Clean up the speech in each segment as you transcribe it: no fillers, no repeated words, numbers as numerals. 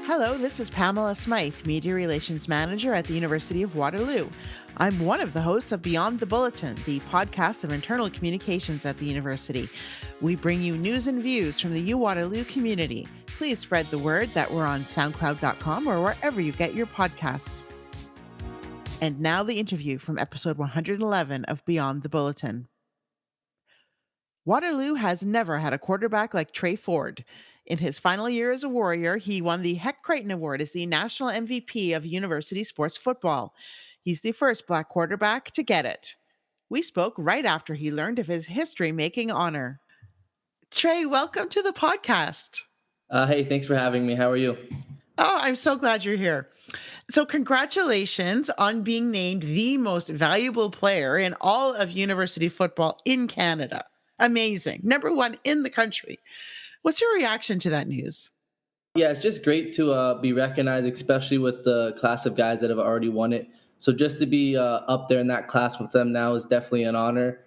Hello, this is Pamela Smythe, Media Relations Manager at the University of Waterloo. I'm one of the hosts of Beyond the Bulletin, the podcast of internal communications at the university. We bring you news and views from the U Waterloo community. Please spread the word that we're on SoundCloud.com or wherever you get your podcasts. And now the interview from episode 111 of Beyond the Bulletin. Waterloo has never had a quarterback like Tre Ford. In his final year as a Warrior, he won the Heck Crichton Award as the national MVP of university sports football. He's the first Black quarterback to get it. We spoke right after he learned of his history-making honor. Tre, welcome to the podcast. Hey, thanks for having me. How are you? Oh, I'm so glad you're here. So congratulations on being named the most valuable player in all of university football in Canada. Amazing. Number one in the country. What's your reaction to that news? Yeah, it's just great to be recognized, especially with the class of guys that have already won it. So just to be up there in that class with them now is definitely an honor.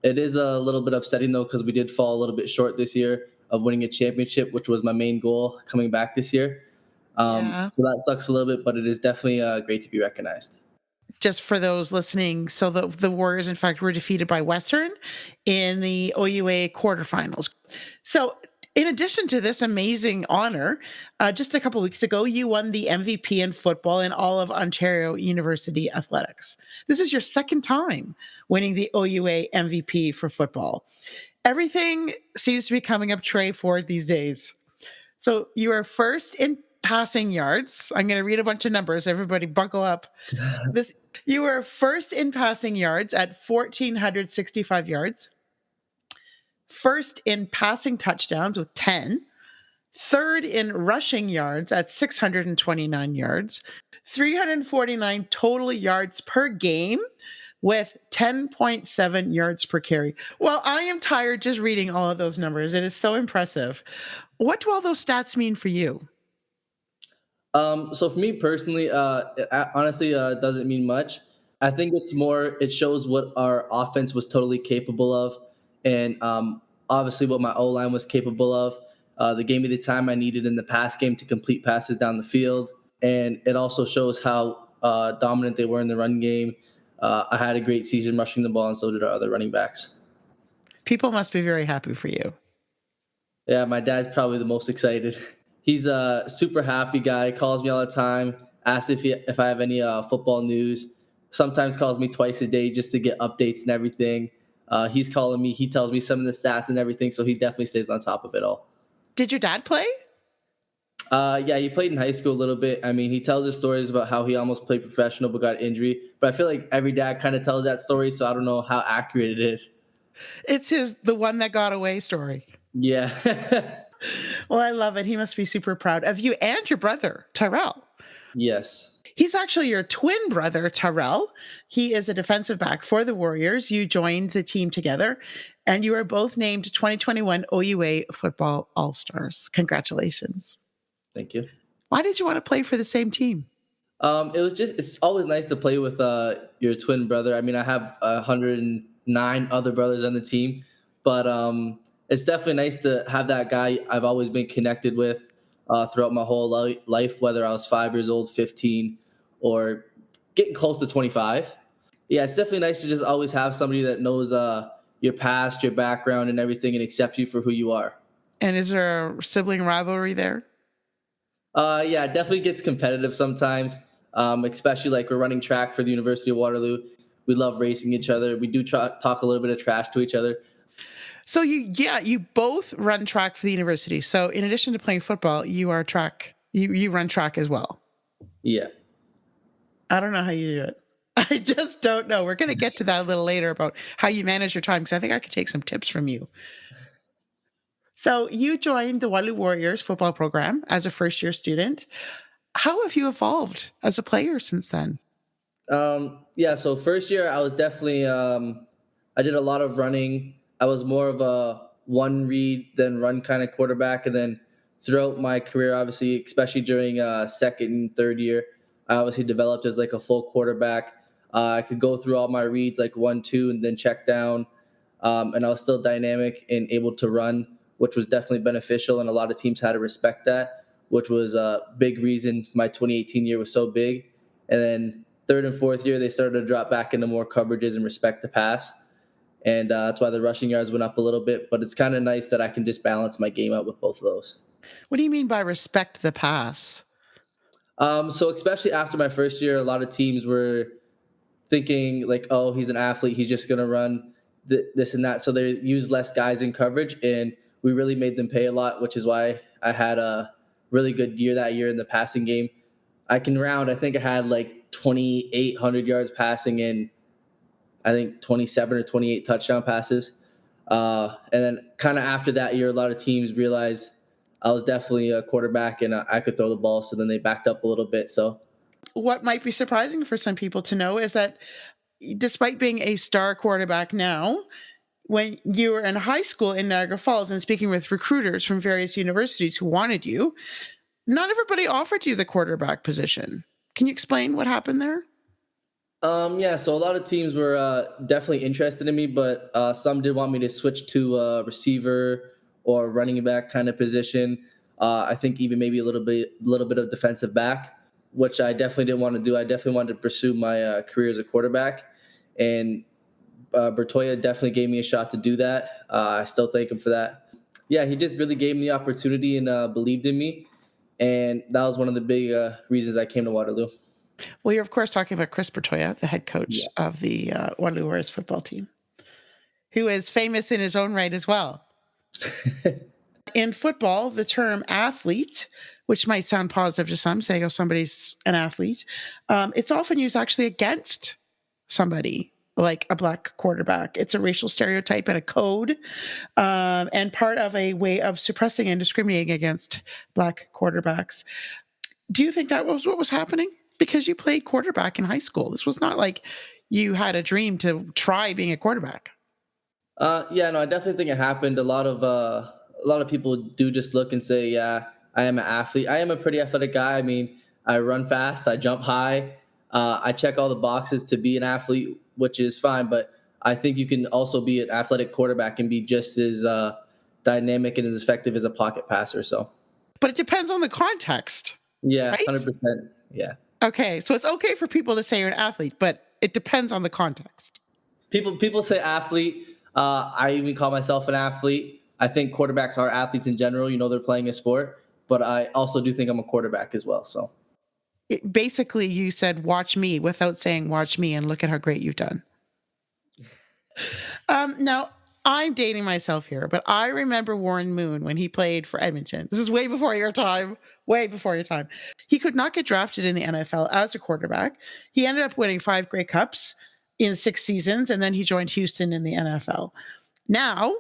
It is a little bit upsetting, though, because we did fall a little bit short this year of winning a championship, which was my main goal coming back this year. Yeah. So that sucks a little bit, but it is definitely great to be recognized. Just for those listening, so the Warriors, in fact, were defeated by Western in the OUA quarterfinals. So in addition to this amazing honor, just a couple of weeks ago, you won the MVP in football in all of Ontario University athletics. This is your second time winning the OUA MVP for football. Everything seems to be coming up Tre Ford these days. So you are first in passing yards. I'm going to read a bunch of numbers. Everybody buckle up. You were first in passing yards at 1,465 yards. First in passing touchdowns with 10. Third in rushing yards at 629 yards. 349 total yards per game with 10.7 yards per carry. Well, I am tired just reading all of those numbers. It is so impressive. What do all those stats mean for you? So for me personally, it honestly doesn't mean much. I think it's more, it shows what our offense was totally capable of. And obviously what my O-line was capable of. They gave me the time I needed in the pass game to complete passes down the field. And it also shows how dominant they were in the run game. I had a great season rushing the ball, and so did our other running backs. People must be very happy for you. Yeah, my dad's probably the most excited. He's a super happy guy. Calls me all the time. Asks if I have any football news. Sometimes calls me twice a day just to get updates and everything. He's calling me. He tells me some of the stats and everything, so he definitely stays on top of it all. Did your dad play? Yeah, he played in high school a little bit. I mean, he tells us stories about how he almost played professional but got injury. But I feel like every dad kind of tells that story, so I don't know how accurate it is. It's the one that got away story. Yeah. Well, I love it. He must be super proud of you and your brother, Tyrell. Yes. He's actually your twin brother, Tyrell. He is a defensive back for the Warriors. You joined the team together, and you are both named 2021 OUA Football All-Stars. Congratulations. Thank you. Why did you want to play for the same team? It's always nice to play with your twin brother. I mean, I have 109 other brothers on the team, but it's definitely nice to have that guy I've always been connected with throughout my whole life, whether I was 5 years old, 15, or getting close to 25. Yeah, it's definitely nice to just always have somebody that knows your past, your background, and everything, and accepts you for who you are. And is there a sibling rivalry there? Yeah, it definitely gets competitive sometimes, especially like we're running track for the University of Waterloo. We love racing each other. We do talk a little bit of trash to each other. So you both run track for the university. So in addition to playing football, you are track. You run track as well. Yeah. I don't know how you do it. I just don't know. We're going to get to that a little later about how you manage your time, because I think I could take some tips from you. So you joined the Waterloo Warriors football program as a first-year student. How have you evolved as a player since then? Yeah, so first year I was definitely I did a lot of running. I was more of a one read then run kind of quarterback, and then throughout my career, obviously, especially during second and third year, I obviously developed as like a full quarterback. I could go through all my reads like 1, 2, and then check down, and I was still dynamic and able to run, which was definitely beneficial, and a lot of teams had to respect that. which was a big reason my 2018 year was so big. And then third and fourth year, they started to drop back into more coverages and respect the pass. And that's why the rushing yards went up a little bit. But it's kind of nice that I can just balance my game out with both of those. What do you mean by respect the pass? So especially after my first year, a lot of teams were thinking like, oh, he's an athlete, he's just gonna run this and that. So they use less guys in coverage, and we really made them pay a lot, which is why I had a really good year that year in the passing game. I can round. I think I had like 2,800 yards passing and I think 27 or 28 touchdown passes. And then kind of after that year, a lot of teams realized I was definitely a quarterback and I could throw the ball. So then they backed up a little bit. So What might be surprising for some people to know is that despite being a star quarterback now, when you were in high school in Niagara Falls and speaking with recruiters from various universities who wanted you, not everybody offered you the quarterback position. Can you explain what happened there? yeah, so a lot of teams were definitely interested in me, but some did want me to switch to receiver or running back kind of position. I think even maybe a little bit of defensive back, which I definitely didn't want to do. I definitely wanted to pursue my career as a quarterback, and Bertoya definitely gave me a shot to do that. I still thank him for that. Yeah, he just really gave me the opportunity and believed in me, and that was one of the big reasons I came to Waterloo. Well, you're, of course, talking about Chris Bertoya, the head coach Yeah. of the Waterloo Warriors football team, who is famous in his own right as well. In football, the term athlete, which might sound positive to some, saying, oh, somebody's an athlete, it's often used actually against somebody like a black quarterback. It's a racial stereotype and a code, and part of a way of suppressing and discriminating against black quarterbacks. Do you think that was what was happening? Because you played quarterback in high school. This was not like you had a dream to try being a quarterback. Yeah, no, I definitely think it happened. A lot of people do just look and say, "Yeah, I am an athlete. I am a pretty athletic guy. I mean, I run fast, I jump high, I check all the boxes to be an athlete, which is fine. But I think you can also be an athletic quarterback and be just as dynamic and as effective as a pocket passer. So, But it depends on the context, yeah, right? 100%. Yeah, Okay, so it's okay for people to say you're an athlete, but it depends on the context. people say athlete. I even call myself an athlete. I think quarterbacks are athletes in general. You know, they're playing a sport, but I also do think I'm a quarterback as well. So. Basically, you said "watch me" without saying "watch me" and look at how great you've done. Now, I'm dating myself here, but I remember Warren Moon when he played for Edmonton. This is way before your time, way before your time. He could not get drafted in the NFL as a quarterback. He ended up winning 5 Grey Cups in 6 seasons, and then he joined Houston in the NFL. Now,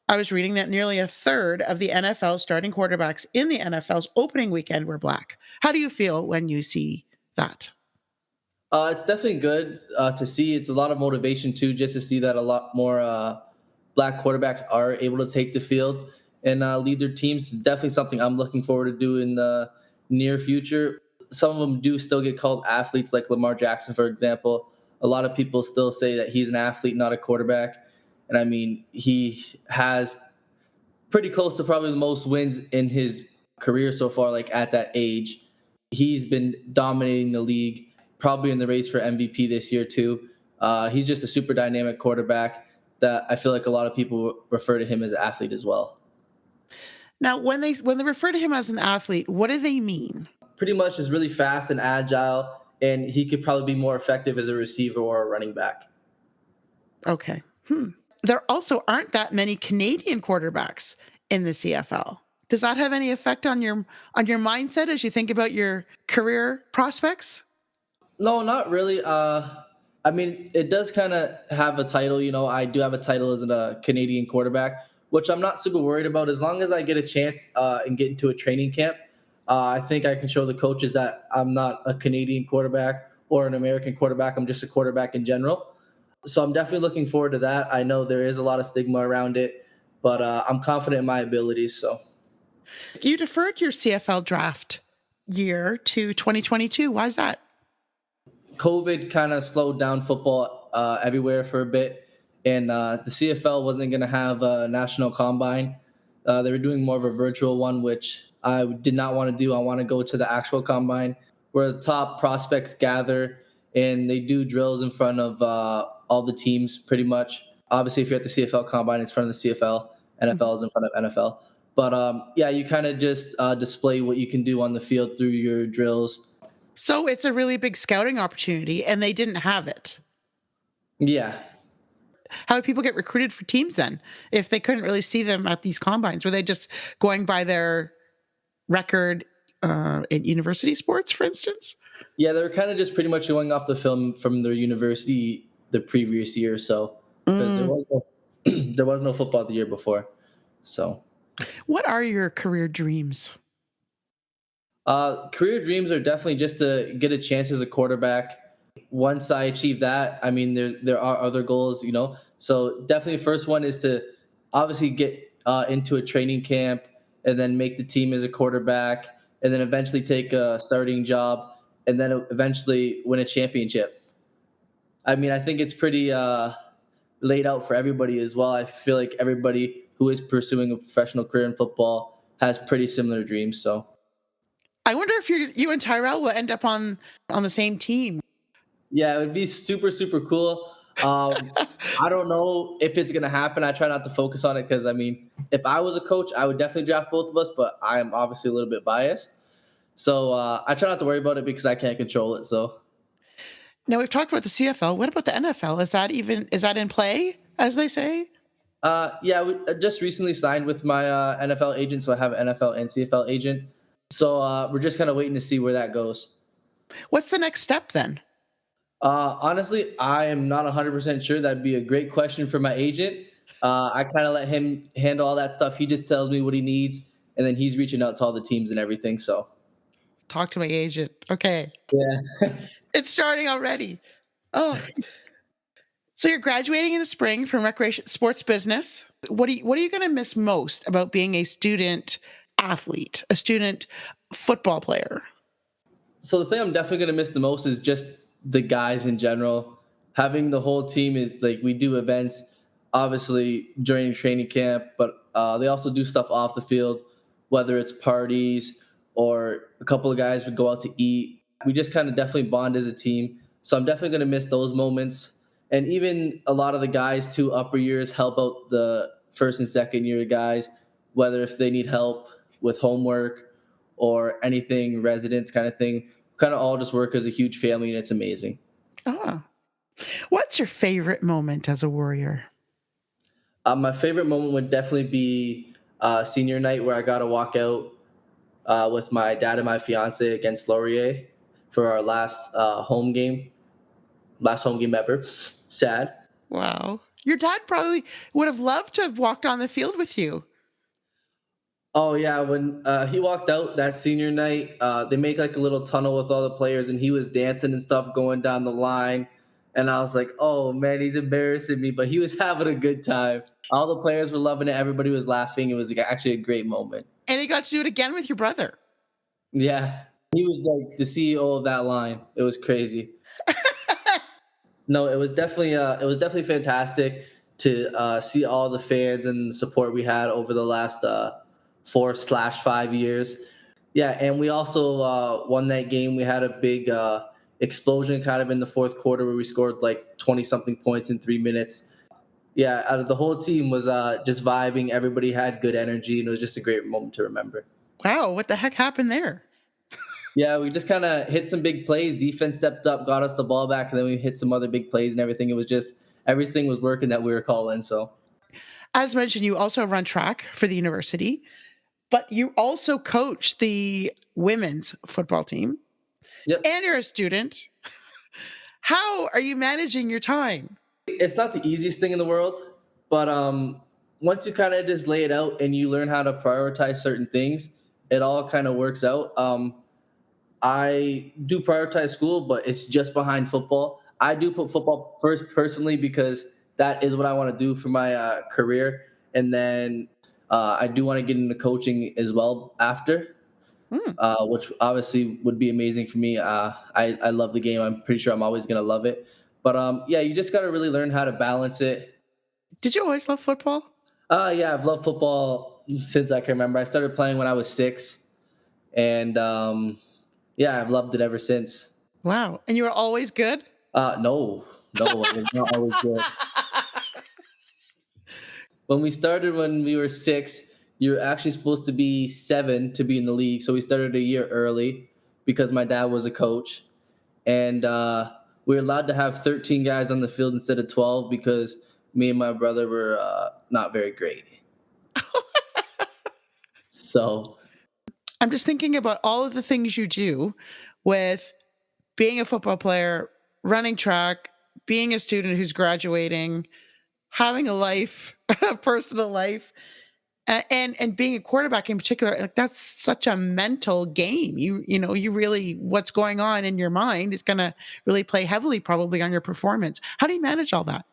I was reading that nearly a third of the NFL starting quarterbacks in the NFL's opening weekend were black. How do you feel when you see that? It's definitely good to see. It's a lot of motivation too, just to see that a lot more black quarterbacks are able to take the field and lead their teams. It's definitely something I'm looking forward to do in the near future. Some of them do still get called athletes, like Lamar Jackson, for example. A lot of people still say that he's an athlete, not a quarterback. And I mean, he has pretty close to probably the most wins in his career so far, like at that age. He's been dominating the league, probably in the race for MVP this year, too. He's just a super dynamic quarterback that I feel like a lot of people refer to him as an athlete as well. Now, when they refer to him as an athlete, what do they mean? Pretty much is really fast and agile, and he could probably be more effective as a receiver or a running back. Okay. There also aren't that many Canadian quarterbacks in the CFL. Does that have any effect on your mindset as you think about your career prospects? No, not really. I mean, it does kind of have a title. You know, I do have a title as a Canadian quarterback, which I'm not super worried about. As long as I get a chance and get into a training camp, I think I can show the coaches that I'm not a Canadian quarterback or an American quarterback. I'm just a quarterback in general. So I'm definitely looking forward to that. I know there is a lot of stigma around it, but I'm confident in my abilities. So. You deferred your CFL draft year to 2022. Why is that? COVID kind of slowed down football everywhere for a bit, and the CFL wasn't going to have a national combine. They were doing more of a virtual one, which I did not want to do. I want to go to the actual combine where the top prospects gather and they do drills in front of all the teams pretty much. Obviously, if you're at the CFL combine, it's in front of the CFL. Mhm. NFL is in front of NFL. But yeah, you kind of just display what you can do on the field through your drills. So it's a really big scouting opportunity, and they didn't have it. Yeah, How did people get recruited for teams then if they couldn't really see them at these combines? Were they just going by their record in university sports, for instance? yeah, they were kind of just pretty much going off the film from their university the previous year or so because there Mm. was no there was no football the year before. So What are your career dreams? career dreams are definitely just to get a chance as a quarterback. Once I achieve that, I mean, there are other goals, you know. So definitely, the first one is to obviously get into a training camp and then make the team as a quarterback, and then eventually take a starting job, and then eventually win a championship. I mean, I think it's pretty laid out for everybody as well. I feel like everybody who is pursuing a professional career in football has pretty similar dreams. So I wonder if you and Tyrell will end up on the same team. yeah, it would be super, super cool. I don't know if it's gonna happen. I try not to focus on it because I mean, if I was a coach, I would definitely draft both of us, but I am obviously a little bit biased. So I try not to worry about it because I can't control it. So Now we've talked about the CFL. What about the NFL? Is that in play, as they say? yeah, we just recently signed with my NFL agent, so I have an NFL and CFL agent. So we're just kind of waiting to see where that goes. What's the next step then? Honestly, I am not 100% sure. That'd be a great question for my agent. I kind of let him handle all that stuff. He just tells me what he needs, and then he's reaching out to all the teams and everything. So, Talk to my agent. Okay. yeah. It's starting already. Oh, so you're graduating in the spring from recreation sports business. What are you going to miss most about being a student athlete, a student football player? So the thing I'm definitely gonna miss the most is just the guys in general. Having the whole team is like we do events, obviously during training camp, but they also do stuff off the field, whether it's parties or a couple of guys would go out to eat. We just kind of definitely bond as a team. So I'm definitely gonna miss those moments, and even a lot of the guys too upper years help out the first and second year guys, whether if they need help with homework or anything residence kind of thing, kind of all just work as a huge family and it's amazing. Ah, what's your favorite moment as a warrior? My favorite moment would definitely be senior night where I got to walk out with my dad and my fiance against Laurier for our last home game ever. Sad. Wow. Your dad probably would have loved to have walked on the field with you. Oh yeah, when he walked out that senior night, they make like a little tunnel with all the players, and he was dancing and stuff going down the line, and I was like, "Oh man, he's embarrassing me," but he was having a good time. All the players were loving it. Everybody was laughing. It was like, actually a great moment. And he got to do it again with your brother. Yeah, he was like the CEO of that line. It was crazy. No, it was definitely fantastic to see all the fans and the support we had over the last 4/5 years. Yeah, and we also won that game. We had a big explosion kind of in the fourth quarter where we scored like 20 something points in 3 minutes. Yeah, out of the whole team was just vibing. Everybody had good energy, and it was just a great moment to remember. Wow, what the heck happened there? Yeah, we just kind of hit some big plays. Defense stepped up, got us the ball back, and then we hit some other big plays and everything. It was just everything was working that we were calling. So, As mentioned, you also run track for the university, but you also coach the women's football team, yep. and you're a student. How are you managing your time? It's not the easiest thing in the world, but once you kind of just lay it out and you learn how to prioritize certain things, it all kind of works out. I do prioritize school, but it's just behind football. I do put football first personally because that is what I want to do for my career, and then I do want to get into coaching as well after, Hmm. which obviously would be amazing for me. I love the game. I'm pretty sure I'm always gonna love it. But yeah, you just got to really learn how to balance it. Did you always love football? Yeah, I've loved football since I can remember. I started playing when I was 6. and yeah, I've loved it ever since. Wow. And you were always good? No, no, it was not always good. When we started when we were 6, you're actually supposed to be 7 to be in the league. So we started a year early because my dad was a coach, and we were allowed to have 13 guys on the field instead of 12 because me and my brother were not very great. So I'm just thinking about all of the things you do with being a football player, running track, being a student who's graduating, having a life, a personal life, and being a quarterback in particular. Like that's such a mental game. You really what's going on in your mind is going to really play heavily probably on your performance. How do you manage all that?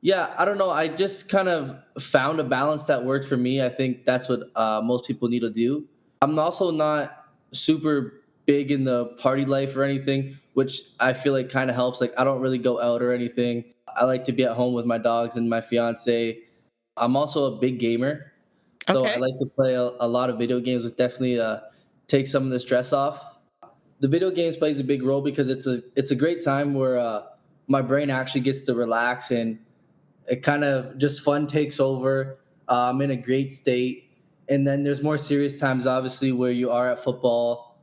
yeah, I don't know. I just kind of found a balance that worked for me. I think that's what most people need to do. I'm also not super big in the party life or anything, which I feel like kind of helps. Like, I don't really go out or anything. I like to be at home with my dogs and my fiance. I'm also a big gamer, so I Okay. like to play a lot of video games, which definitely takes some of the stress off. The video games plays a big role because it's a great time where my brain actually gets to relax, and it kind of just fun takes over. I'm in a great state. And then there's more serious times, obviously, where you are at football.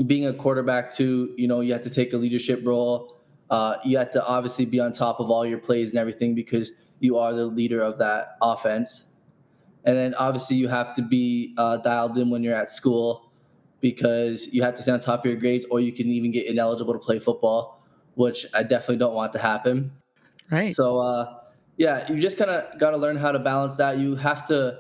Being a quarterback, too, you have to take a leadership role. You have to obviously be on top of all your plays and everything because you are the leader of that offense. And then obviously you have to be dialed in when you're at school because you have to stay on top of your grades, or you can even get ineligible to play football, which I definitely don't want to happen. Right. So yeah, you just kind of got to learn how to balance that. You have to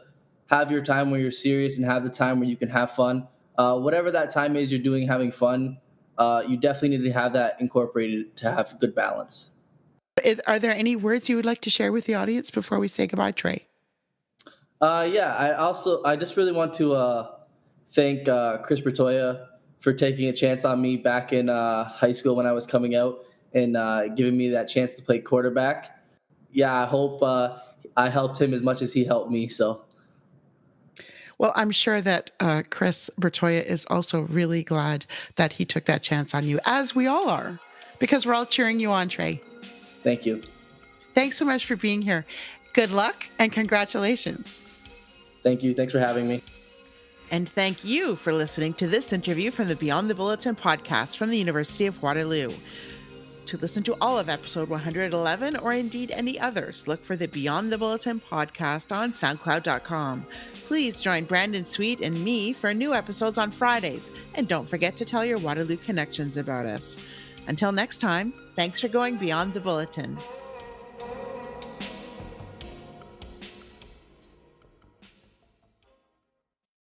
have your time where you're serious and have the time where you can have fun. Whatever that time is you're doing having fun, you definitely need to have that incorporated to have good balance. Are there any words you would like to share with the audience before we say goodbye, Trey? Yeah, I just really want to thank Chris Bertoya for taking a chance on me back in high school when I was coming out and giving me that chance to play quarterback. Yeah, I hope I helped him as much as he helped me. So Well, I'm sure that Chris Bertoya is also really glad that he took that chance on you, as we all are, because we're all cheering you on, Trey. thank you. Thanks so much for being here. Good luck and congratulations. Thank you. Thanks for having me. And thank you for listening to this interview from the Beyond the Bulletin podcast from the University of Waterloo. To listen to all of episode 111 or indeed any others, look for the Beyond the Bulletin podcast on SoundCloud.com. Please join Brandon Sweet and me for new episodes on Fridays, and don't forget to tell your Waterloo connections about us. Until next time, thanks for going Beyond the Bulletin.